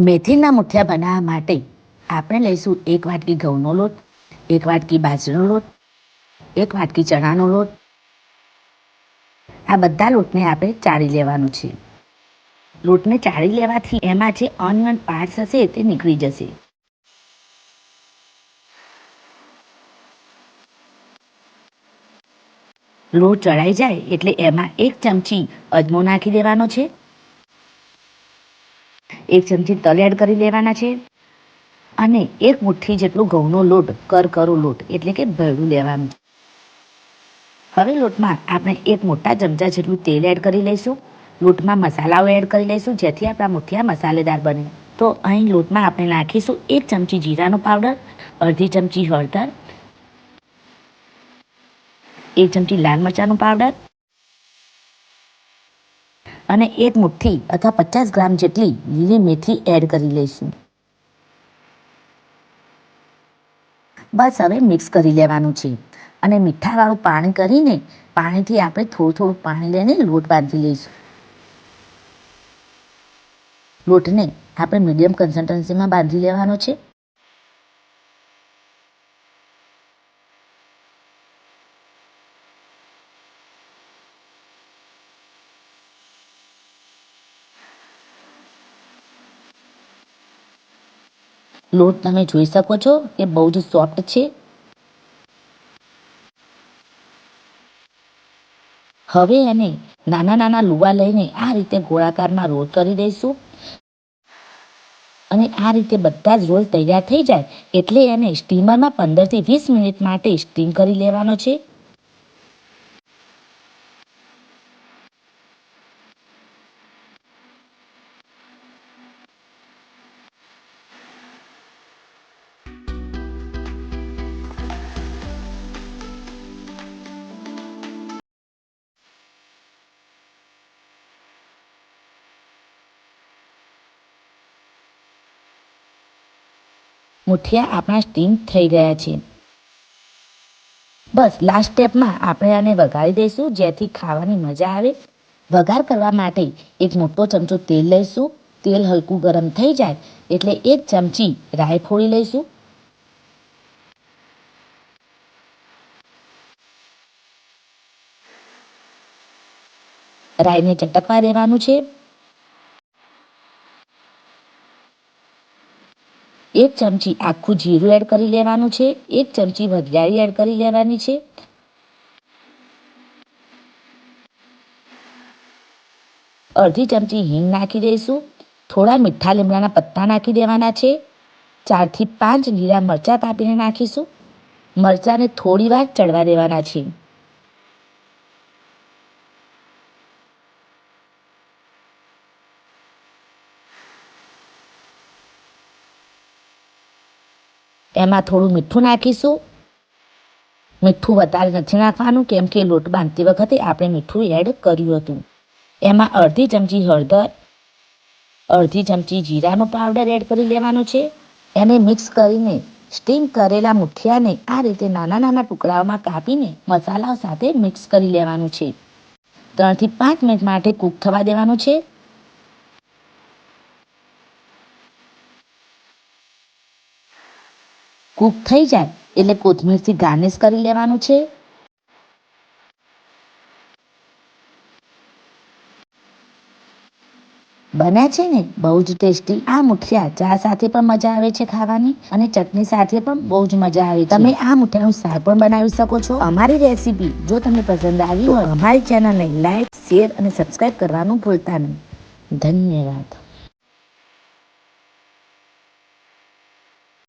મેથીના મુઠિયા બનાવવા માટે આપણે લઈશું 1 વાટકી ઘઉંનો લોટ, 1 વાટકી બાજરીનો લોટ, 1 વાટકી ચણાનો લોટ. આ બધા લોટને આપણે ચાળી લેવાનું છે. લોટને ચાળી લેવાથી એમાં જે અનનન પાર્ટ્સ હશે તે નીકળી જશે. લોટ ચડાઈ જાય એટલે એમાં 1 ચમચી અજમો નાખી દેવાનો છે, 1 ચમચી તલ એડ કરી લેવાના છે અને 1 મુઠ્ઠી જેટલો ઘઉંનો લોટ કરકરો લોટ એટલે કે ભેળું લેવાનું. હવે લોટમાં આપણે 1 મોટા ચમચા જેટલું તેલ એડ કરી લઈશું. લોટમાં મસાલાઓ એડ કરી લઈશું જેથી આપણા મુઠિયા મસાલેદાર બને. તો અહીં લોટમાં આપણે નાખીશું 1 ચમચી જીરાનો પાવડર, અડધી ચમચી હળદર, 1 ચમચી લાલ મરચાંનો પાવડર અને 1 મુઠ્ઠી અથવા 50 ગ્રામ જેટલી લીલી મેથી એડ કરી લઈશું. બસ હવે મિક્સ કરી લેવાનું છે અને મીઠાવાળું પાણી કરીને પાણીથી આપણે થોડું પાણી લઈને લોટ બાંધી લઈશું. લોટને આપણે મીડિયમ કન્સિસ્ટન્સીમાં બાંધી લેવાનો છે. લોટ તમે જોઈ શકો છો કે બહુ જ સોફ્ટ છે. હવે એને નાના લુવા લઈને આ રીતે ગોળાકારમાં રોલ કરી દઈશું અને આ રીતે બધા જ રોલ તૈયાર થઈ જાય એટલે એને સ્ટીમરમાં 15 થી 20 મિનિટ માટે સ્ટીમ કરી લેવાનો છે. મુઠિયા આપણા સ્ટીમ થઈ ગયા છે. બસ લાસ્ટ સ્ટેપમાં આપણે આને વઘારી દઈશું જેથી ખાવાની મજા આવે. વઘાર કરવા માટે 1 મોટો ચમચો તેલ લઈશું. તેલ હલકું ગરમ થઈ જાય એટલે 1 ચમચી રાઈ ફોડી લઈશું. રાઈને ચટકવા દેવાનું છે. 1 ચમચી આખું જીરું એડ કરી લેવાનું છે. 1 ચમચી વરિયાળી એડ કરી લેવાની છે. અડધી ચમચી હિંગ નાખી દઈશું. થોડા મીઠા લીમડાના પત્તા નાખી દેવાના છે. 4 થી 5 લીલા મરચાં કાપીને નાખીશું. મરચાંને થોડી વાર ચડવા દેવાના છે. એમાં થોડું મીઠું નાખીશું. મીઠું વધારે નથી નાખવાનું કેમ કે લોટ બાંધતી વખતે આપણે મીઠું એડ કર્યું હતું. એમાં અડધી ચમચી હળદર, અડધી ચમચી જીરાનો પાવડર એડ કરી લેવાનો છે. એને મિક્સ કરીને સ્ટીમ કરેલા મુઠિયાને આ રીતે નાના ટુકડાઓમાં કાપીને મસાલાઓ સાથે મિક્સ કરી લેવાનું છે. 3 થી 5 મિનિટ માટે કૂક થવા દેવાનું છે. કૂક થઈ જાય એટલે કોથમીરથી ગાર્નિશ કરી લેવાનું છે. બન્યા છે ને બહુ જ ટેસ્ટી. આ મુઠિયા ચા સાથે પણ મજા આવે છે ખાવાની અને ચટણી સાથે પણ બહુ જ મજા આવે છે. તમે આ મુઠિયાનું શાક પણ બનાવી શકો છો. અમારી રેસીપી જો તમને પસંદ આવી હોય અમારી ચેનલને લાઈક, શેર અને સબસ્ક્રાઇબ કરવાનું ભૂલતા નહીં. ધન્યવાદ.